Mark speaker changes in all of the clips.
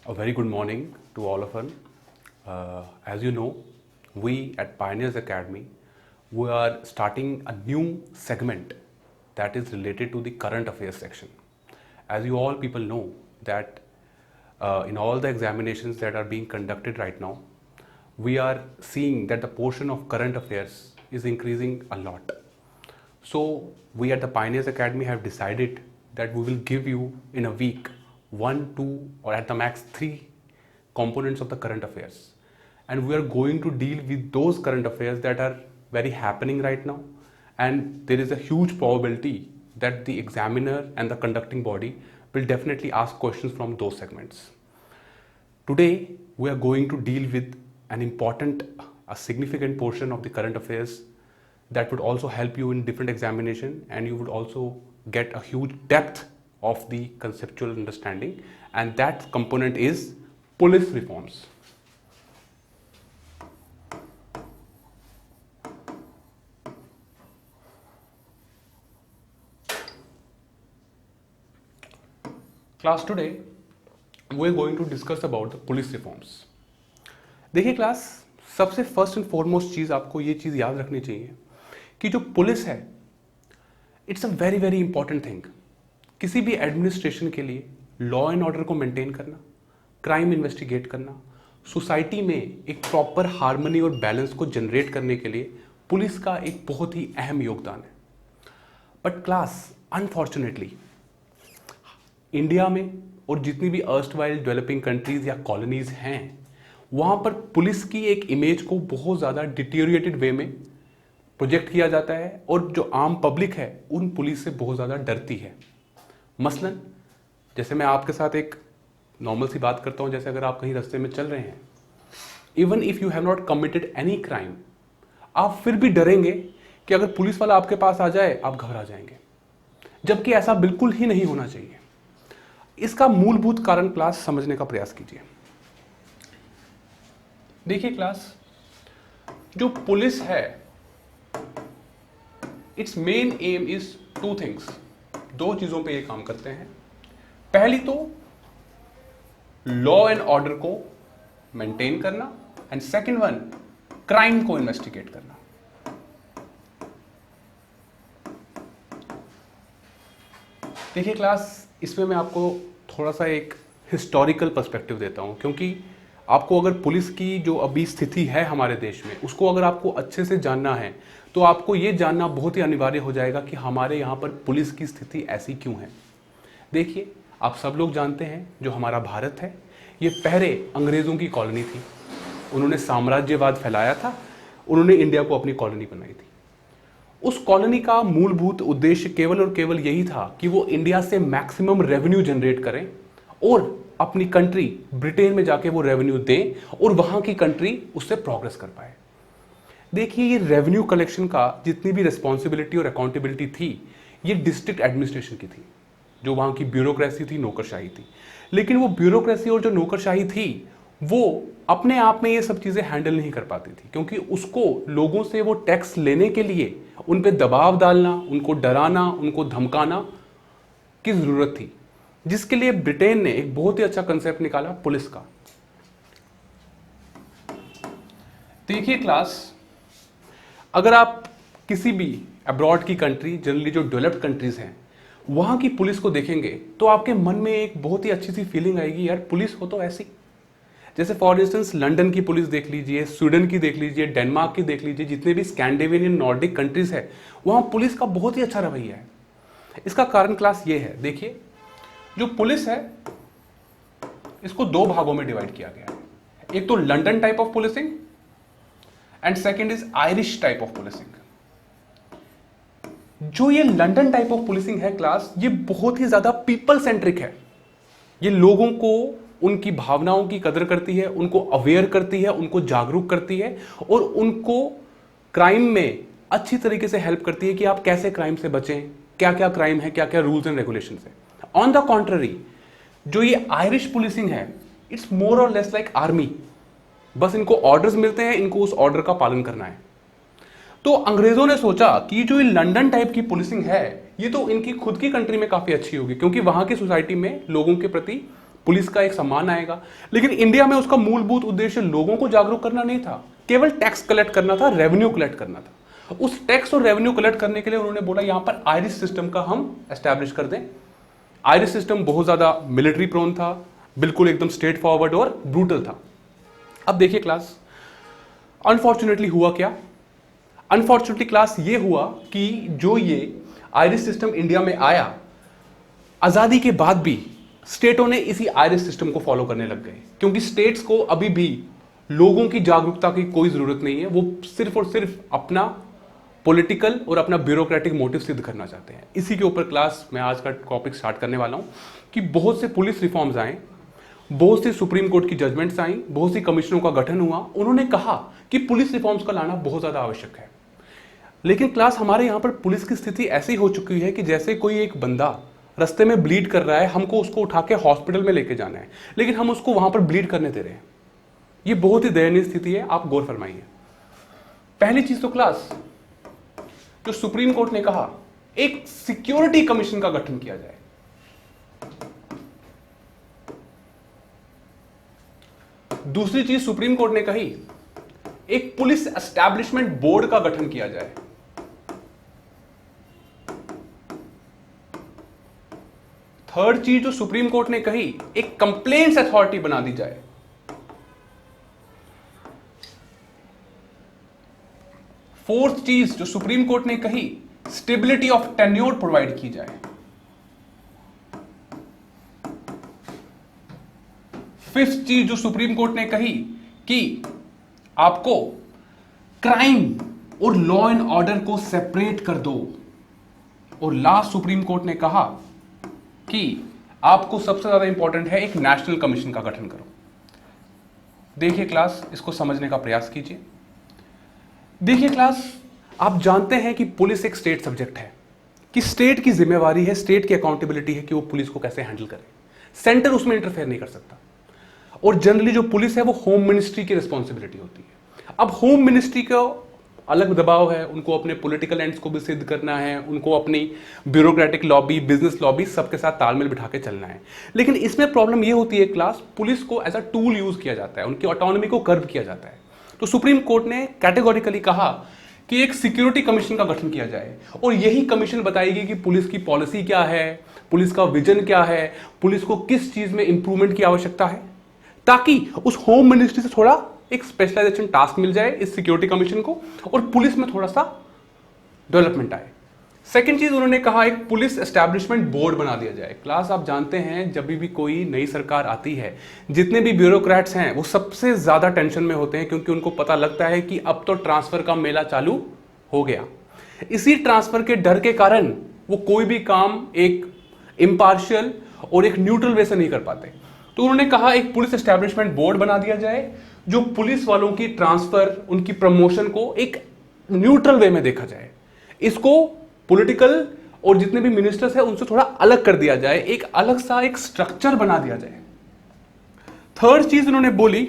Speaker 1: A very good morning to all of us. As you know, we at Pioneers Academy, we are starting a new segment that is related to the current affairs section. As you all people know that in all the examinations that are being conducted right now, we are seeing that the portion of current affairs is increasing a lot. So we at the Pioneers Academy have decided that we will give you in a week 1, 2 or at the max 3 components of the current affairs. And we are going to deal with those current affairs that are very happening right now. And there is a huge probability that the examiner and the conducting body will definitely ask questions from those segments. Today, we are going to deal with a significant portion of the current affairs that would also help you in different examination, and you would also get a huge depth of the conceptual understanding, and that component is police reforms. Class, today we are going to discuss about the police reforms. देखिए class, सबसे first and foremost चीज़ आपको ये चीज़ याद रखनी चाहिए कि जो police है, it's a very very important thing किसी भी एडमिनिस्ट्रेशन के लिए। लॉ एंड ऑर्डर को मेंटेन करना, क्राइम इन्वेस्टिगेट करना, सोसाइटी में एक प्रॉपर हार्मनी और बैलेंस को जनरेट करने के लिए पुलिस का एक बहुत ही अहम योगदान है। बट क्लास, अनफॉर्चुनेटली इंडिया में और जितनी भी अर्स्टवाइल डेवलपिंग कंट्रीज या कॉलोनीज हैं, वहाँ पर पुलिस की एक इमेज को बहुत ज़्यादा डिटेरियोरेटेड वे में प्रोजेक्ट किया जाता है, और जो आम पब्लिक है उन पुलिस से बहुत ज़्यादा डरती है। मसलन जैसे मैं आपके साथ एक नॉर्मल सी बात करता हूँ, जैसे अगर आप कहीं रास्ते में चल रहे हैं, even if you have not committed any crime, आप फिर भी डरेंगे कि अगर पुलिस वाला आपके पास आ जाए आप घबरा जाएंगे, जबकि ऐसा बिल्कुल ही नहीं होना चाहिए। इसका मूलभूत कारण क्लास समझने का प्रयास कीजिए। देखिए क्लास, जो पुलिस है, it's main M is 2 things. 2 चीजों पे ये काम करते हैं। पहली तो लॉ एंड ऑर्डर को मेंटेन करना, एंड सेकंड वन क्राइम को इन्वेस्टिगेट करना। देखिए क्लास, इसमें मैं आपको थोड़ा सा एक हिस्टोरिकल पर्सपेक्टिव देता हूं, क्योंकि आपको अगर पुलिस की जो अभी स्थिति है हमारे देश में, उसको अगर आपको अच्छे से जानना है तो आपको ये जानना बहुत ही अनिवार्य हो जाएगा कि हमारे यहाँ पर पुलिस की स्थिति ऐसी क्यों है। देखिए, आप सब लोग जानते हैं जो हमारा भारत है, ये पहले अंग्रेज़ों की कॉलोनी थी। उन्होंने साम्राज्यवाद फैलाया था, उन्होंने इंडिया को अपनी कॉलोनी बनाई थी। उस कॉलोनी का मूलभूत उद्देश्य केवल और केवल यही था कि वो इंडिया से मैक्सिमम रेवेन्यू जनरेट करें और अपनी कंट्री ब्रिटेन में जाके वो रेवेन्यू दें और वहां की कंट्री उससे प्रोग्रेस कर पाए। देखिए, ये रेवेन्यू कलेक्शन का जितनी भी रिस्पॉन्सिबिलिटी और अकाउंटेबिलिटी थी, ये डिस्ट्रिक्ट एडमिनिस्ट्रेशन की थी। जो वहां की ब्यूरोक्रेसी थी, नौकरशाही थी। लेकिन वो ब्यूरोक्रेसी और जो नौकरशाही थी, वो अपने आप में ये सब चीज़ें हैंडल नहीं कर पाती थी, क्योंकि उसको लोगों से वो टैक्स लेने के लिए उन पे दबाव डालना, उनको डराना, उनको धमकाना की ज़रूरत थी, जिसके लिए ब्रिटेन ने एक बहुत ही अच्छा कंसेप्ट निकाला, पुलिस का। देखिए क्लास, अगर आप किसी भी अब्रॉड की कंट्री, जनरली जो डेवलप्ड कंट्रीज हैं, वहां की पुलिस को देखेंगे तो आपके मन में एक बहुत ही अच्छी सी फीलिंग आएगी, यार पुलिस हो तो ऐसी। जैसे फॉर इंस्टेंस लंदन की पुलिस देख लीजिए, स्वीडन की देख लीजिए, डेनमार्क की देख लीजिए, जितने भी स्कैंडिनेवियन नॉर्डिक कंट्रीज है, वहां पुलिस का बहुत ही अच्छा रवैया है। इसका कारण क्लास ये है, देखिए, जो पुलिस है इसको 2 भागों में डिवाइड किया गया है। एक तो London type of policing and second is Irish type of policing. जो ये लंदन टाइप ऑफ पुलिसिंग है क्लास, ये बहुत ही ज्यादा पीपल सेंट्रिक है। ये लोगों को, उनकी भावनाओं की कदर करती है, उनको अवेयर करती है, उनको जागरूक करती है और उनको क्राइम में अच्छी तरीके से हेल्प करती है कि आप कैसे क्राइम से बचें, क्या क्या क्राइम है, क्या क्या रूल्स एंड रेगुलेशंस है। ऑन द कॉन्ट्ररी, जो ये आयरिश पुलिसिंग है, इट्स मोर और लेस लाइक आर्मी। बस इनको ऑर्डर्स मिलते हैं, इनको उस ऑर्डर का पालन करना है। तो अंग्रेजों ने सोचा कि जो ये लंदन टाइप की पुलिसिंग है, ये तो इनकी खुद की कंट्री में काफी अच्छी होगी, क्योंकि वहां की सोसाइटी में लोगों के प्रति पुलिस का एक सम्मान आएगा। लेकिन इंडिया में उसका मूलभूत उद्देश्य लोगों को जागरूक करना नहीं था, केवल टैक्स कलेक्ट करना था, रेवेन्यू कलेक्ट करना था। उस टैक्स और रेवेन्यू कलेक्ट करने के लिए उन्होंने बोला यहां पर आयरिश सिस्टम का हम एस्टैब्लिश कर दें। आयरिश सिस्टम बहुत ज्यादा मिलिट्री प्रोन था, बिल्कुल एकदम स्ट्रेट फॉरवर्ड और ब्रूटल था। अब देखिए क्लास, अनफॉर्चुनेटली हुआ क्या? अनफॉर्चुनेटली क्लास ये हुआ कि जो ये आयरिश सिस्टम इंडिया में आया, आजादी के बाद भी स्टेटों ने इसी आयरिश सिस्टम को फॉलो करने लग गए, क्योंकि स्टेट्स को अभी भी लोगों की जागरूकता की कोई जरूरत नहीं है। वो सिर्फ और सिर्फ अपना पॉलिटिकल और अपना ब्यूरोक्रेटिक मोटिव सिद्ध करना चाहते हैं। इसी के ऊपर क्लास मैं आज का टॉपिक स्टार्ट करने वाला हूं कि बहुत से पुलिस रिफॉर्म्स आए, बहुत सी सुप्रीम कोर्ट की जजमेंट्स आई, बहुत सी कमिश्नरों का गठन हुआ। उन्होंने कहा कि पुलिस रिफॉर्म्स का लाना बहुत ज्यादा आवश्यक है। लेकिन क्लास हमारे यहां पर पुलिस की स्थिति ऐसी हो चुकी है कि जैसे कोई एक बंदा रास्ते में ब्लीड कर रहा है, हमको उसको उठा के हॉस्पिटल में लेके जाना है, लेकिन हम उसको वहां पर ब्लीड करने दे रहे हैं। ये बहुत ही दयनीय स्थिति है, आप गौर फरमाइए। पहली चीज तो क्लास, जो सुप्रीम कोर्ट ने कहा एक सिक्योरिटी कमीशन का गठन किया जाए। दूसरी चीज सुप्रीम कोर्ट ने कही एक पुलिस एस्टैब्लिशमेंट बोर्ड का गठन किया जाए। थर्ड चीज जो सुप्रीम कोर्ट ने कही एक कंप्लेंट्स अथॉरिटी बना दी जाए। फोर्थ चीज जो सुप्रीम कोर्ट ने कही स्टेबिलिटी ऑफ टेन्योर प्रोवाइड की जाए। फिफ्थ चीज जो सुप्रीम कोर्ट ने कही कि आपको क्राइम और लॉ एंड ऑर्डर को सेपरेट कर दो। और लास्ट सुप्रीम कोर्ट ने कहा कि आपको सबसे ज्यादा इंपॉर्टेंट है एक नेशनल कमीशन का गठन करो। देखिए क्लास, इसको समझने का प्रयास कीजिए। देखिए क्लास, आप जानते हैं कि पुलिस एक स्टेट सब्जेक्ट है, कि स्टेट की जिम्मेवारी है, स्टेट की अकाउंटेबिलिटी है कि वो पुलिस को कैसे हैंडल करे। सेंटर उसमें इंटरफेयर नहीं कर सकता। और जनरली जो पुलिस है वो होम मिनिस्ट्री की रिस्पॉन्सिबिलिटी होती है। अब होम मिनिस्ट्री का अलग दबाव है, उनको अपने पॉलिटिकल एंड्स को भी सिद्ध करना है, उनको अपनी ब्यूरोक्रेटिक लॉबी, बिजनेस लॉबी सबके साथ तालमेल बिठा के चलना है। लेकिन इसमें प्रॉब्लम ये होती है क्लास, पुलिस को एज अ टूल यूज किया जाता है, उनकी ऑटोनॉमी को कर्व किया जाता है। तो सुप्रीम कोर्ट ने कैटेगोरिकली कहा कि एक सिक्योरिटी कमीशन का गठन किया जाए और यही कमीशन बताएगी कि पुलिस की पॉलिसी क्या है, पुलिस का विजन क्या है, पुलिस को किस चीज में इंप्रूवमेंट की आवश्यकता है, ताकि उस होम मिनिस्ट्री से थोड़ा एक स्पेशलाइजेशन टास्क मिल जाए इस सिक्योरिटी कमीशन को और पुलिस में थोड़ा सा डेवलपमेंट आए। सेकंड चीज उन्होंने कहा एक पुलिस एस्टैब्लिशमेंट बोर्ड बना दिया जाए। क्लास आप जानते हैं जब भी कोई नई सरकार आती है, जितने भी ब्यूरोक्रेट्स हैं वो सबसे ज्यादा टेंशन में होते हैं, क्योंकि उनको पता लगता है कि अब तो ट्रांसफर का मेला चालू हो गया। इसी ट्रांसफर के डर के कारण वो कोई भी काम एक इम्पार्शियल और एक न्यूट्रल वे से नहीं कर पाते। तो उन्होंने कहा एक पुलिस एस्टैब्लिशमेंट बोर्ड बना दिया जाए जो पुलिस वालों की ट्रांसफर, उनकी प्रमोशन को एक न्यूट्रल वे में देखा जाए। इसको पॉलिटिकल और जितने भी मिनिस्टर्स हैं उनसे थोड़ा अलग कर दिया जाए, एक अलग सा एक स्ट्रक्चर बना दिया जाए। थर्ड चीज उन्होंने बोली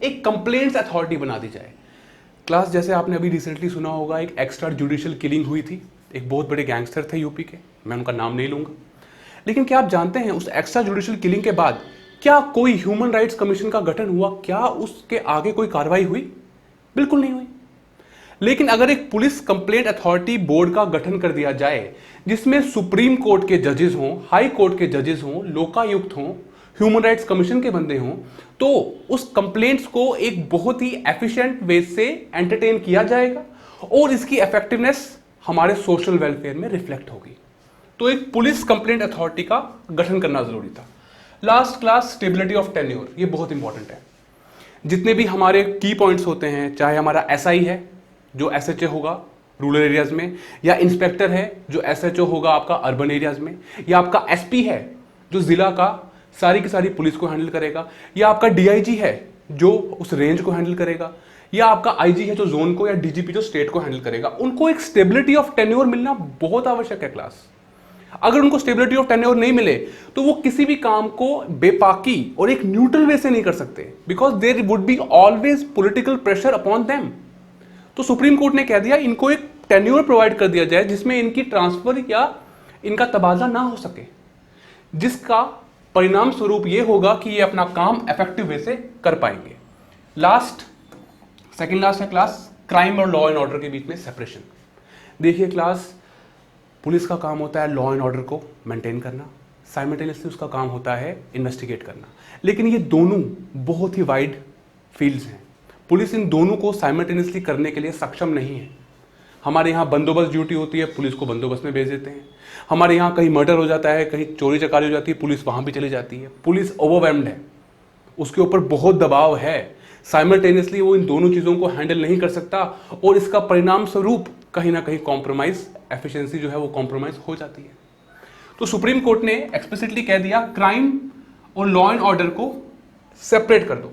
Speaker 1: एक कंप्लेंट्स अथॉरिटी बना दी जाए। क्लास जैसे आपने अभी रिसेंटली सुना होगा एक एक्स्ट्रा जुडिशियल किलिंग हुई थी, एक बहुत बड़े गैंगस्टर थे यूपी के, मैं उनका नाम नहीं लूंगा। लेकिन क्या आप जानते हैं उस एक्स्ट्रा जुडिशियल किलिंग के बाद क्या कोई ह्यूमन राइट्स कमीशन का गठन हुआ? क्या उसके आगे कोई कार्रवाई हुई? बिल्कुल नहीं हुई। लेकिन अगर एक पुलिस कंप्लेंट अथॉरिटी बोर्ड का गठन कर दिया जाए जिसमें सुप्रीम कोर्ट के जजेस हों, हाई कोर्ट के जजेस हों, लोकायुक्त हों, ह्यूमन राइट्स कमीशन के बंदे हों, तो उस कंप्लेंट्स को एक बहुत ही एफिशिएंट वे से एंटरटेन किया जाएगा और इसकी इफेक्टिवनेस हमारे सोशल वेलफेयर में रिफ्लेक्ट होगी। तो एक पुलिस कंप्लेंट अथॉरिटी का गठन करना जरूरी था। Last class stability of tenure, ये बहुत इंपॉर्टेंट है। जितने भी हमारे की पॉइंट्स होते हैं, चाहे हमारा एसआई है जो एसएचओ होगा रूरल एरियाज में, या इंस्पेक्टर है जो एसएचओ होगा आपका अर्बन एरियाज में, या आपका एसपी है जो जिला का सारी की सारी पुलिस को हैंडल करेगा, या आपका डीआईजी है जो उस रेंज को हैंडल करेगा, या आपका आईजी है जो जोन को, या डीजीपी जो स्टेट को हैंडल करेगा। उनको एक स्टेबिलिटी ऑफ टेन्योर मिलना बहुत आवश्यक है क्लास। अगर उनको स्टेबिलिटी ऑफ टेन्योर नहीं मिले तो वो किसी भी काम को बेपाकी और एक न्यूट्रल वे से नहीं कर सकते, because there would be always political pressure upon them. तो सुप्रीम कोर्ट ने कह दिया इनको एक टेन्योर प्रोवाइड कर दिया जाए जिसमें इनकी ट्रांसफर या इनका तबादला ना हो सके, जिसका परिणाम स्वरूप ये होगा कि ये अपना काम इफेक्टिव वे से कर पाएंगे। सेकंड लास्ट है क्लास, क्राइम और लॉ एंड ऑर्डर के बीच में सेपरेशन। देखिए क्लास, पुलिस का काम होता है लॉ एंड ऑर्डर को मेंटेन करना, साइमल्टेनियसली उसका काम होता है इन्वेस्टिगेट करना, लेकिन ये दोनों बहुत ही वाइड फील्ड्स हैं। पुलिस इन दोनों को साइमल्टेनियसली करने के लिए सक्षम नहीं है। हमारे यहाँ बंदोबस्त ड्यूटी होती है, पुलिस को बंदोबस्त में भेज देते हैं। हमारे यहाँ कहीं मर्डर हो जाता है, कहीं चोरी चकारी हो जाती है, पुलिस वहाँ भी चली जाती है। पुलिस ओवरवेल्म्ड है, उसके ऊपर बहुत दबाव है, साइमल्टेनियसली वो इन दोनों चीज़ों को हैंडल नहीं कर सकता, और इसका परिणाम स्वरूप कहीं ना कहीं कॉम्प्रोमाइज, एफिशिएंसी जो है वो कॉम्प्रोमाइज हो जाती है। तो सुप्रीम कोर्ट ने एक्सप्लिसिटली कह दिया क्राइम और लॉ एंड ऑर्डर को सेपरेट कर दो।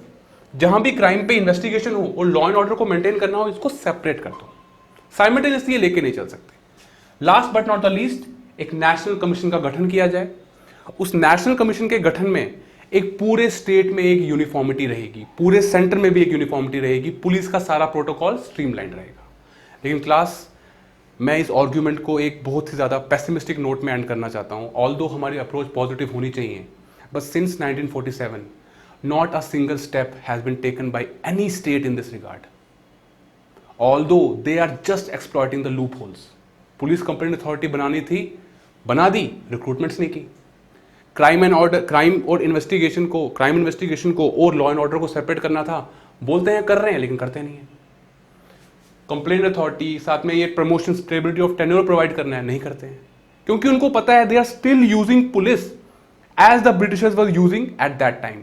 Speaker 1: जहां भी क्राइम पे इन्वेस्टिगेशन हो और लॉ एंड ऑर्डर को मेंटेन करना हो, इसको सेपरेट कर दो, साइमल्टेनियसली ये लेके नहीं चल सकते। Last but not the least, एक नेशनल कमीशन का गठन किया जाए। उस नेशनल कमीशन के गठन में एक पूरे स्टेट में एक यूनिफॉर्मिटी रहेगी, पूरे सेंटर में भी एक यूनिफॉर्मिटी रहेगी, पुलिस का सारा प्रोटोकॉल स्ट्रीमलाइन रहेगा। लेकिन क्लास, मैं इस आर्ग्यूमेंट को एक बहुत ही ज़्यादा पेसिमिस्टिक नोट में एंड करना चाहता हूँ। ऑल्दो हमारी अप्रोच पॉजिटिव होनी चाहिए, but since 1947 not a single step has been taken by any state in this regard, although they are just exploiting the loopholes. Police complaint authority बनानी थी, बना दी, रिक्रूटमेंट्स नहीं की। क्राइम और investigation को, crime investigation को और law and order को सेपरेट करना था, बोलते हैं कर रहे हैं लेकिन करते नहीं है। कंप्लेंट अथॉरिटी, साथ में ये promotion, stability of tenure provide करना है, नहीं करते हैं, क्योंकि उनको पता है they are still using police as the Britishers were using at that time,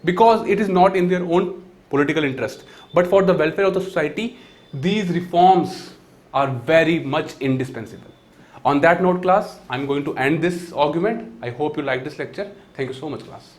Speaker 1: because it is not in their own political interest, but for the welfare of the society, these reforms are very much indispensable. On that note, class, I'm going to end this argument. I hope you like this lecture. Thank you so much, class.